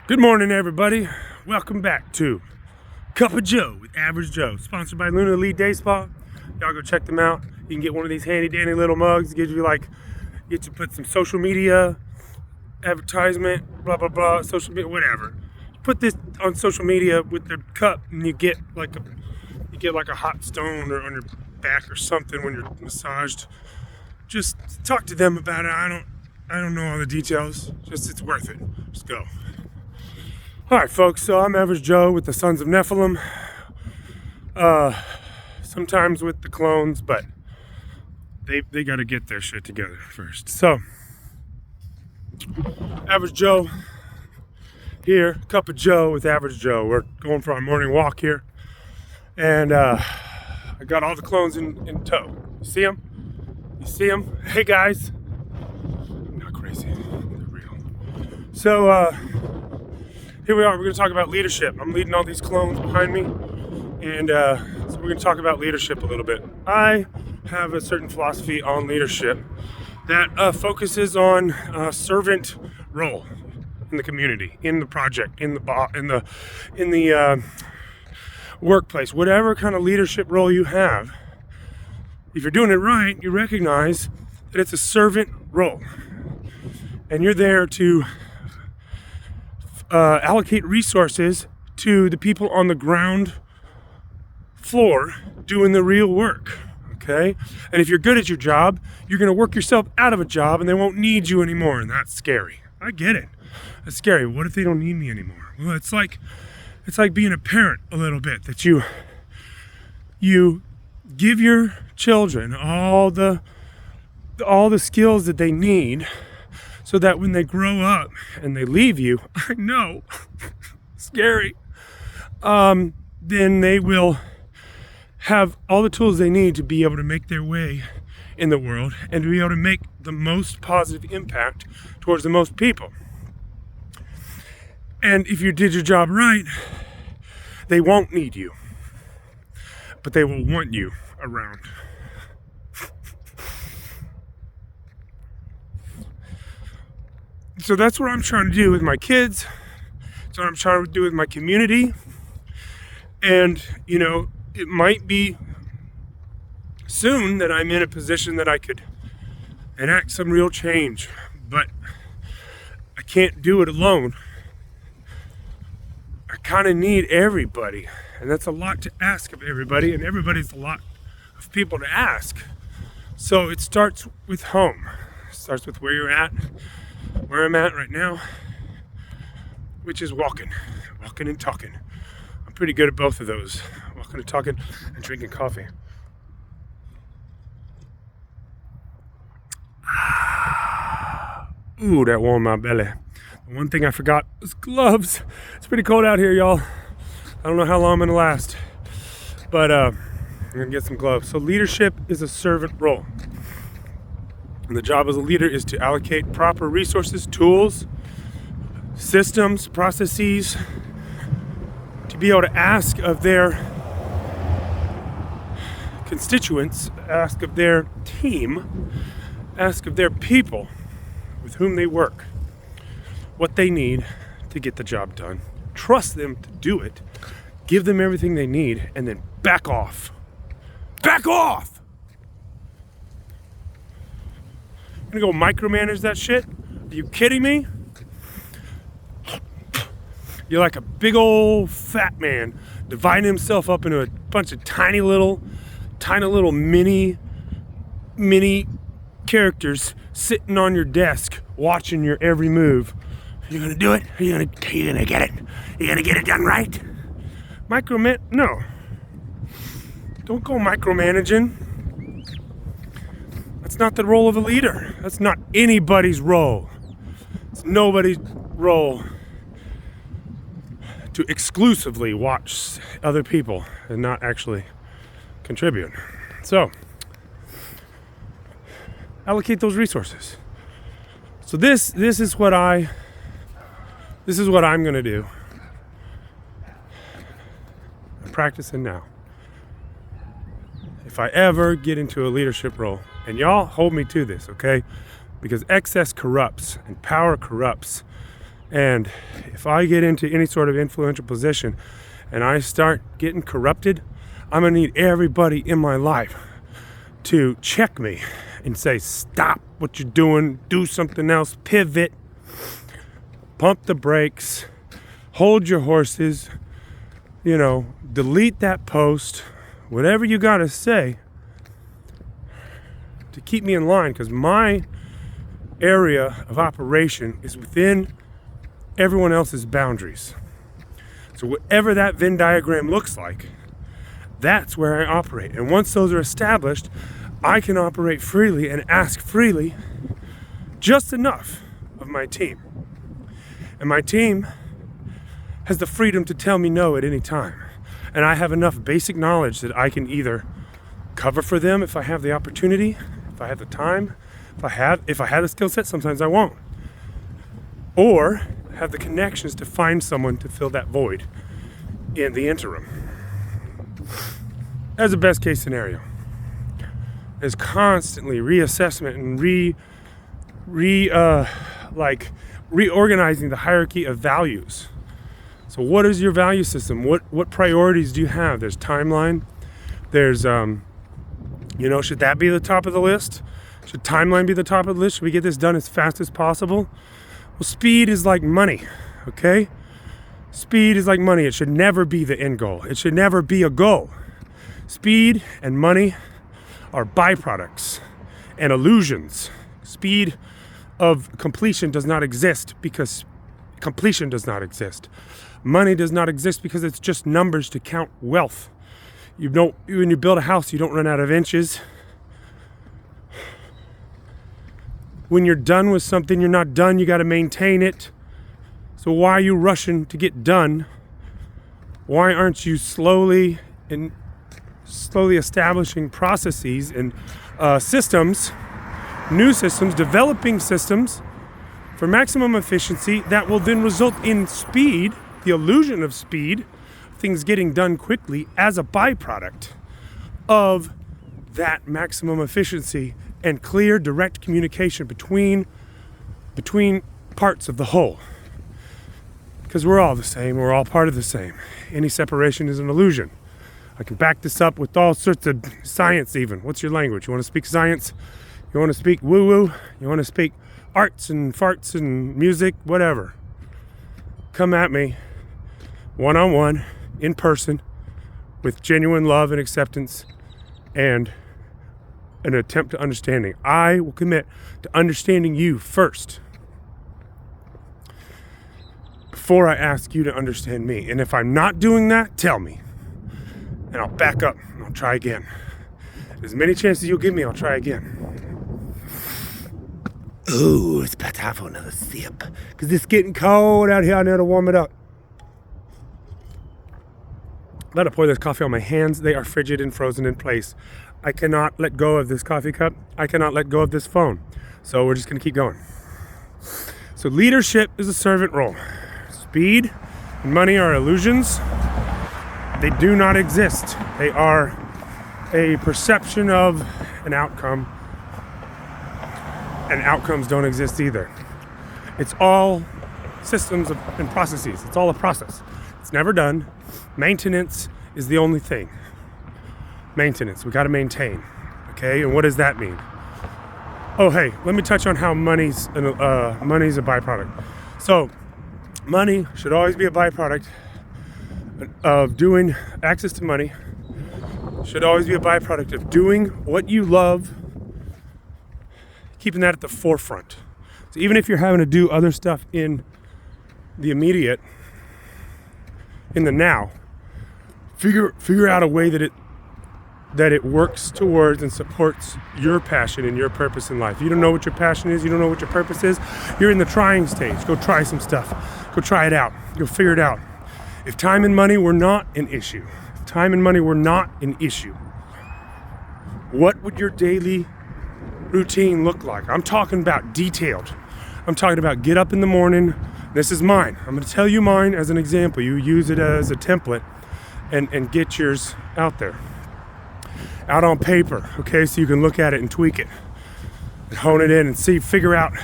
Good morning, everybody. Welcome back to Cup of Joe with Average Joe, sponsored by Luna Elite Day Spa. Y'all go check them out. You can get one of these handy dandy little mugs. Get you put some social media advertisement, blah blah blah, social media, whatever. Put this on social media with the cup, and you get like a hot stone or on your back or something when you're massaged. Just talk to them about it. I don't know all the details. Just it's worth it. Just go. All right, folks, so I'm Average Joe with the Sons of Nephilim. Sometimes with the clones, but they got to get their shit together first. So, Average Joe here, Cup of Joe with Average Joe. We're going for our morning walk here, and I got all the clones in tow. You see them? You see them? Hey, guys. I'm not crazy. They're real. So, here we are. We're going to talk about leadership. I'm leading all these clones behind me, and so we're going to talk about leadership a little bit. I have a certain philosophy on leadership that focuses on servant role in the community, in the project, in the workplace, whatever kind of leadership role you have. If you're doing it right, you recognize that it's a servant role, and you're there to allocate resources to the people on the ground floor doing the real work, okay? And if you're good at your job, you're going to work yourself out of a job and they won't need you anymore, and that's scary. I get it. It's scary. What if they don't need me anymore? Well, it's like being a parent a little bit, that you give your children all the skills that they need, so that when they grow up and they leave you, I know, scary, then they will have all the tools they need to be able to make their way in the world and to be able to make the most positive impact towards the most people. And if you did your job right, they won't need you, but they will want you around. So that's what I'm trying to do with my kids. That's what I'm trying to do with my community. And, you know, it might be soon that I'm in a position that I could enact some real change, but I can't do it alone. I kind of need everybody, and that's a lot to ask of everybody, and everybody's a lot of people to ask. So it starts with home. It starts with where you're at. Where I'm at right now, which is walking and talking. I'm pretty good at both of those, walking and talking and drinking coffee. Ooh, that warmed my belly. The one thing I forgot was gloves. It's pretty cold out here, y'all. I don't know how long I'm gonna last, but I'm gonna get some gloves. So leadership is a servant role. And the job as a leader is to allocate proper resources, tools, systems, processes, to be able to ask of their constituents, ask of their team, ask of their people with whom they work, what they need to get the job done. Trust them to do it, give them everything they need, and then back off. Back off! I'm gonna go micromanage that shit? Are you kidding me? You're like a big old fat man dividing himself up into a bunch of tiny little mini characters sitting on your desk watching your every move. Are you gonna do it? Are you gonna get it? You gonna get it done right? No. Don't go micromanaging. That's not the role of a leader. That's not anybody's role. It's nobody's role to exclusively watch other people and not actually contribute. So, allocate those resources. So this is what I'm going to do. I'm practicing now. If I ever get into a leadership role, and y'all hold me to this, okay? Because excess corrupts and power corrupts, And if I get into any sort of influential position and I start getting corrupted, I'm gonna need everybody in my life to check me and say, stop what you're doing, do something else, pivot, pump the brakes, hold your horses, delete that post, whatever you gotta say to keep me in line, because my area of operation is within everyone else's boundaries. So whatever that Venn diagram looks like, that's where I operate. And once those are established, I can operate freely and ask freely just enough of my team. And my team has the freedom to tell me no at any time. And I have enough basic knowledge that I can either cover for them if I have the opportunity, if I have the time, if I have the skill set. Sometimes I won't. Or have the connections to find someone to fill that void in the interim. That's the best case scenario. There's constantly reassessment and reorganizing the hierarchy of values. So what is your value system? What priorities do you have? There's timeline. There's should that be the top of the list? Should timeline be the top of the list? Should we get this done as fast as possible? Well, speed is like money, okay? Speed is like money. It should never be the end goal. It should never be a goal. Speed and money are byproducts and illusions. Speed of completion does not exist because completion does not exist. Money does not exist because it's just numbers to count wealth. When you build a house, you don't run out of inches. When you're done with something, you're not done. You got to maintain it. So why are you rushing to get done? Why aren't you slowly establishing processes and systems, new systems, developing systems for maximum efficiency that will then result in speed, the illusion of speed, things getting done quickly as a byproduct of that maximum efficiency and clear, direct communication between parts of the whole. Because we're all the same, we're all part of the same. Any separation is an illusion. I can back this up with all sorts of science even. What's your language? You want to speak science? You want to speak woo-woo? You want to speak arts and farts and music? Whatever. Come at me, one-on-one, in person, with genuine love and acceptance and an attempt to understanding. I will commit to understanding you first before I ask you to understand me. And if I'm not doing that, tell me. And I'll back up and I'll try again. As many chances you'll give me, I'll try again. Ooh, it's about time for another sip. Because it's getting cold out here. I need to warm it up. Let me pour this coffee on my hands. They are frigid and frozen in place. I cannot let go of this coffee cup. I cannot let go of this phone. So we're just going to keep going. So leadership is a servant role. Speed and money are illusions. They do not exist. They are a perception of an outcome. And outcomes don't exist either. It's all systems and processes. It's all a process. It's never done. Maintenance is the only thing. Maintenance. We got to maintain. Okay? And what does that mean? Oh, hey, let me touch on how money's a byproduct. So, money should always be a byproduct of doing, access to money should always be a byproduct of doing what you love, keeping that at the forefront. So even if you're having to do other stuff in the immediate, in the now, figure out a way that it works towards and supports your passion and your purpose in life. You don't know what your passion is, you don't know what your purpose is, you're in the trying stage. Go try some stuff. Go try it out. Go figure it out. If time and money were not an issue, what would your daily routine look like? I'm talking about detailed. I'm talking about get up in the morning. This is mine. I'm going to tell you mine as an example. You use it as a template and get yours out there. Out on paper, okay, so you can look at it and tweak it and hone it in and figure out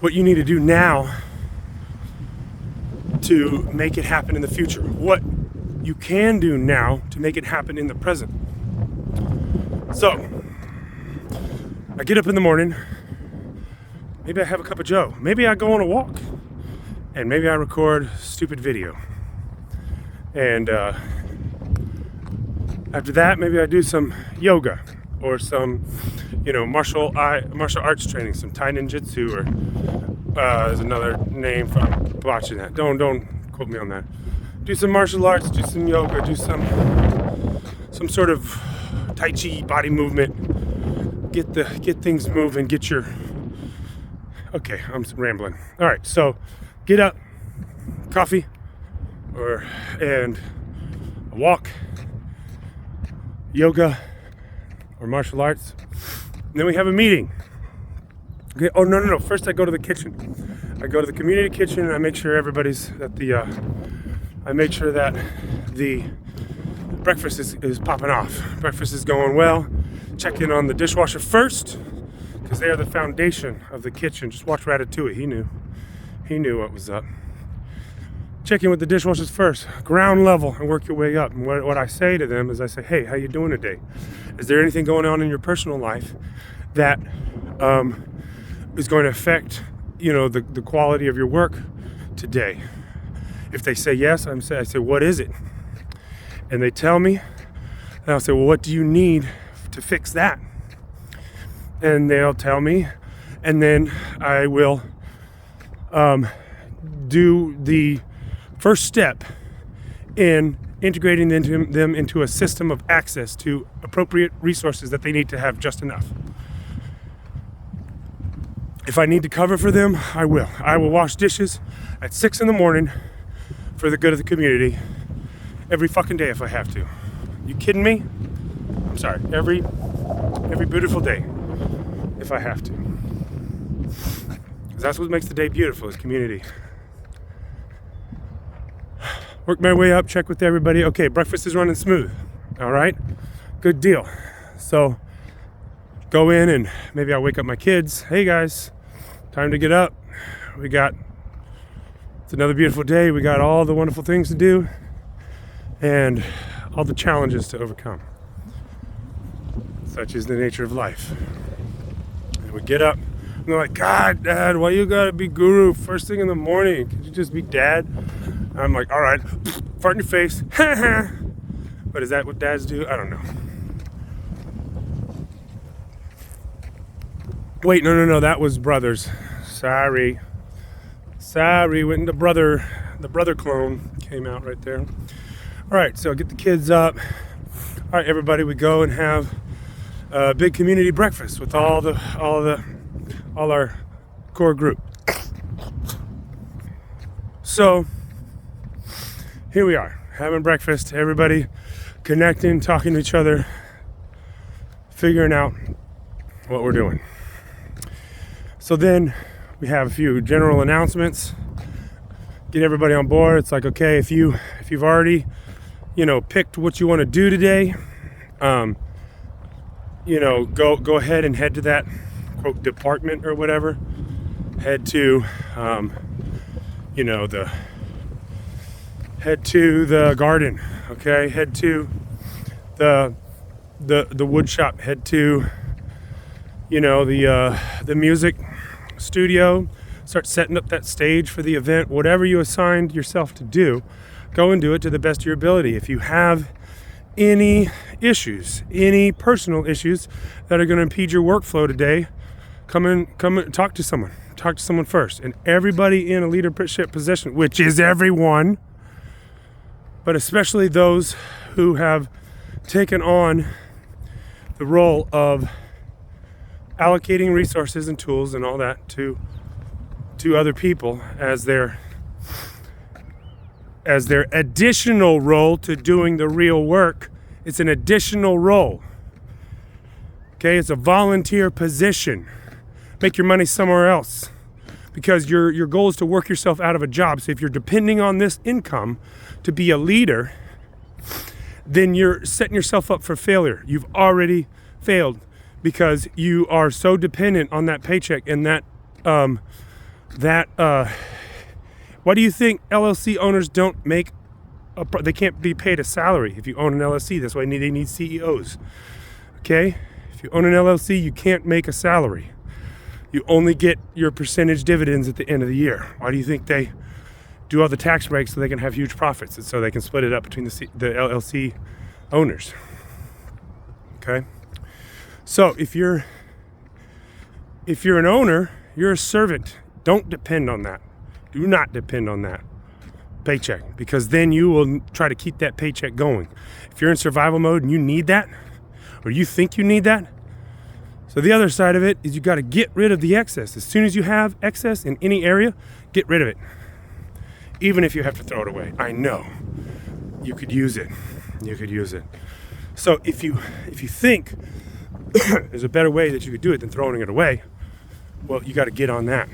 what you need to do now to make it happen in the future, what you can do now to make it happen in the present. So I get up in the morning, maybe I have a cup of joe, maybe I go on a walk, and maybe I record a stupid video. And after that, maybe I do some yoga or some, martial arts training, some Tai Ninjutsu, or there's another name for watching that. Don't quote me on that. Do some martial arts, do some yoga, do some sort of Tai Chi body movement. Get things moving. Okay, I'm rambling. All right, so get up, coffee, and a walk, yoga, or martial arts. And then we have a meeting. Okay. Oh no. First, I go to the kitchen. I go to the community kitchen and I make sure I make sure that the breakfast is popping off. Breakfast is going well. Check in on the dishwasher first, because they are the foundation of the kitchen. Just watch Ratatouille. He knew what was up. Check in with the dishwashers first, ground level, and work your way up. And what I say to them is, I say, hey, how you doing today? Is there anything going on in your personal life that is going to affect, the quality of your work today? If they say yes, I say, what is it? And they tell me, and I'll say, well, what do you need to fix that? And they'll tell me, and then I will do the first step in integrating them into a system of access to appropriate resources that they need to have just enough. If I need to cover for them, I will. I will wash dishes at 6 a.m. for the good of the community every fucking day if I have to. You kidding me? I'm sorry. Every beautiful day if I have to. Because that's what makes the day beautiful, is community. Work my way up, check with everybody. Okay, breakfast is running smooth. All right, good deal. So go in and maybe I'll wake up my kids. Hey guys, time to get up. It's another beautiful day. We got all the wonderful things to do and all the challenges to overcome. Such is the nature of life. And we get up and they're like, God, Dad, why you gotta be guru first thing in the morning? Could you just be Dad? I'm like, all right, fart in your face. But is that what dads do? I don't know. Wait, no, that was brothers. Sorry, when the brother clone came out right there. All right, so get the kids up. All right, everybody, we go and have a big community breakfast with all our core group. So here we are, having breakfast, everybody connecting, talking to each other, figuring out what we're doing. So then we have a few general announcements, get everybody on board. It's like, okay, if you've already, picked what you want to do today, go ahead and head to that quote department or whatever. Head to, head to the garden, okay? Head to the wood shop. Head to, the music studio. Start setting up that stage for the event. Whatever you assigned yourself to do, go and do it to the best of your ability. If you have any issues, any personal issues that are going to impede your workflow today, come and talk to someone. Talk to someone first. And everybody in a leadership position, which is everyone, but especially those who have taken on the role of allocating resources and tools and all that to other people as their additional role to doing the real work. It's an additional role. Okay, it's a volunteer position. Make your money somewhere else, because your goal is to work yourself out of a job. So if you're depending on this income to be a leader, then you're setting yourself up for failure. You've already failed because you are so dependent on that paycheck, and that Why do you think LLC owners don't make they can't be paid a salary if you own an LLC? That's why they need CEOs. Okay? If you own an LLC, you can't make a salary. You only get your percentage dividends at the end of the year. Why do you think they do all the tax breaks so they can have huge profits and so they can split it up between the LLC owners? Okay? So if you're an owner, you're a servant. Don't depend on that. Do not depend on that paycheck, because then you will try to keep that paycheck going. If you're in survival mode and you need that, or you think you need that, so the other side of it is you got to get rid of the excess. As soon as you have excess in any area, get rid of it. Even if you have to throw it away. I know. You could use it. You could use it. So if you think there's a better way that you could do it than throwing it away, well, you got to get on that.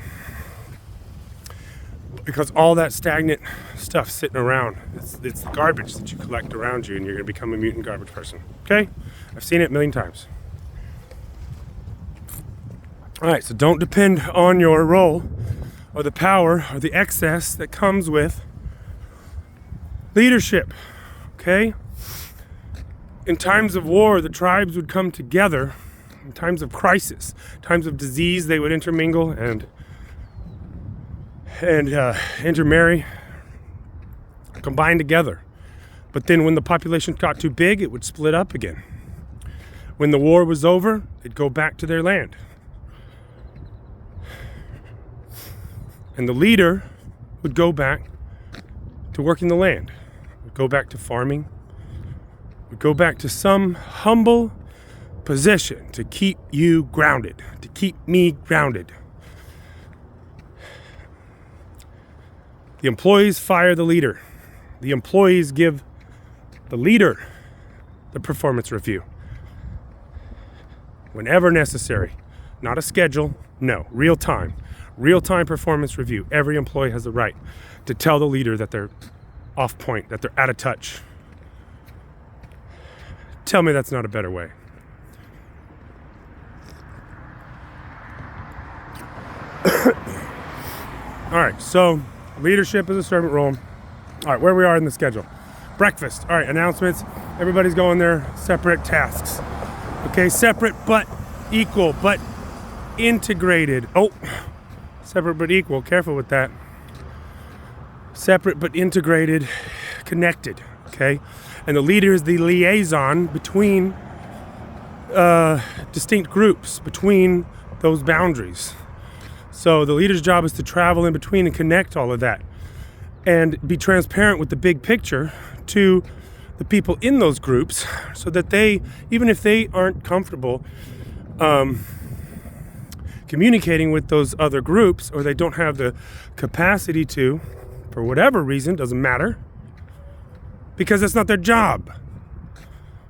Because all that stagnant stuff sitting around, it's the garbage that you collect around you, and you're going to become a mutant garbage person. Okay? I've seen it a million times. All right, so don't depend on your role or the power or the excess that comes with leadership. Okay? In times of war, the tribes would come together. In times of crisis, times of disease, they would intermingle and intermarry, combine together. But then when the population got too big, it would split up again. When the war was over, they'd go back to their land. And the leader would go back to working the land, would go back to farming, would go back to some humble position to keep you grounded, to keep me grounded. The employees fire the leader. The employees give the leader the performance review. Whenever necessary. Not a schedule, no, real time. Real-time performance review. Every employee has the right to tell the leader that they're off point, that they're out of touch. Tell me that's not a better way. All right, so leadership is a servant role. All right, where we are in the schedule. Breakfast. All right, announcements. Everybody's going their separate tasks. Okay, separate but equal, but integrated. Oh, separate but equal. Careful with that. Separate but integrated, connected. Okay, and the leader is the liaison between distinct groups, between those boundaries. So the leader's job is to travel in between and connect all of that and be transparent with the big picture to the people in those groups so that they, even if they aren't comfortable communicating with those other groups, or they don't have the capacity to, for whatever reason, doesn't matter, because that's not their job.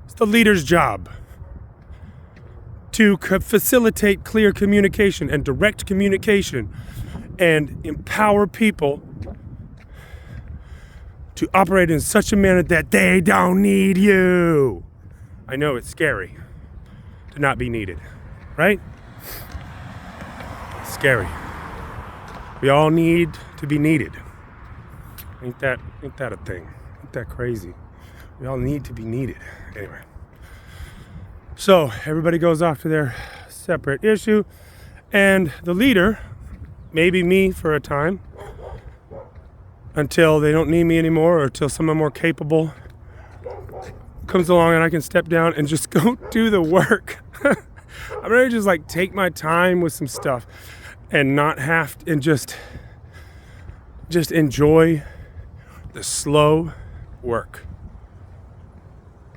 It's the leader's job to facilitate clear communication and direct communication and empower people to operate in such a manner that they don't need you. I know it's scary to not be needed, right? It's scary. We all need to be needed. Ain't that a thing? Ain't that crazy? We all need to be needed. Anyway. So everybody goes off to their separate issue, and the leader, maybe me for a time, until they don't need me anymore, or until someone more capable comes along and I can step down and just go do the work. I'm ready to just like take my time with some stuff and not have to, and just enjoy the slow work.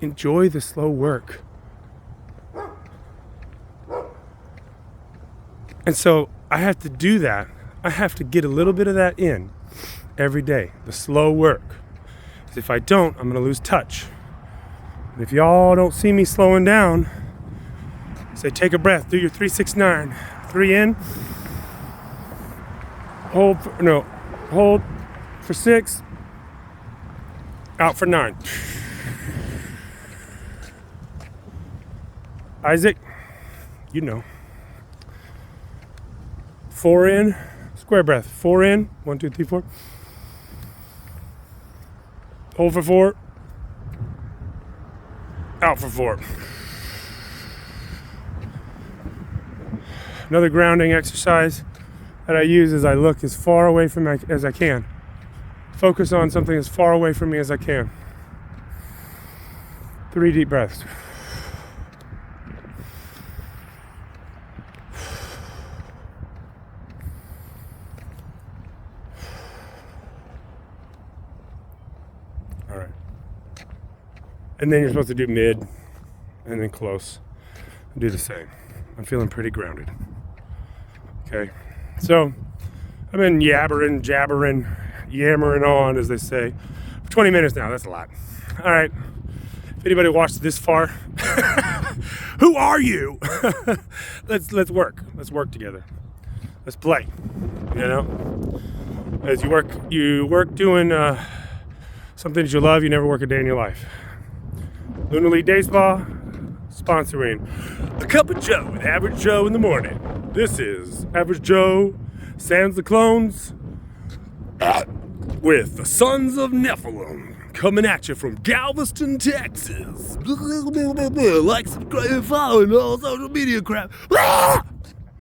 Enjoy the slow work. And so I have to do that. I have to get a little bit of that in every day. The slow work. Because if I don't, I'm going to lose touch. And if y'all don't see me slowing down, say take a breath. Do your 3-6-9. 3 in. Hold for 6. Out for 9. Isaac, you know. 4 in, square breath. 4 in, 1, 2, 3, 4. Hold for 4. Out for 4. Another grounding exercise that I use is I look as far away from me as I can. Focus on something as far away from me as I can. 3 deep breaths. All right. And then you're supposed to do mid and then close. Do the same. I'm feeling pretty grounded. Okay. So I've been yammering on, as they say, for 20 minutes now. That's a lot. All right. If anybody watched this far, who are you? Let's work. Let's work together. Let's play. You know, as you work doing something that you love. You never work a day in your life. Lunar League Day Spa sponsoring a cup of Joe with Average Joe in the morning. This is Average Joe sans the clones with the Sons of Nephilim coming at you from Galveston, Texas. Like, subscribe, follow, and all social media crap.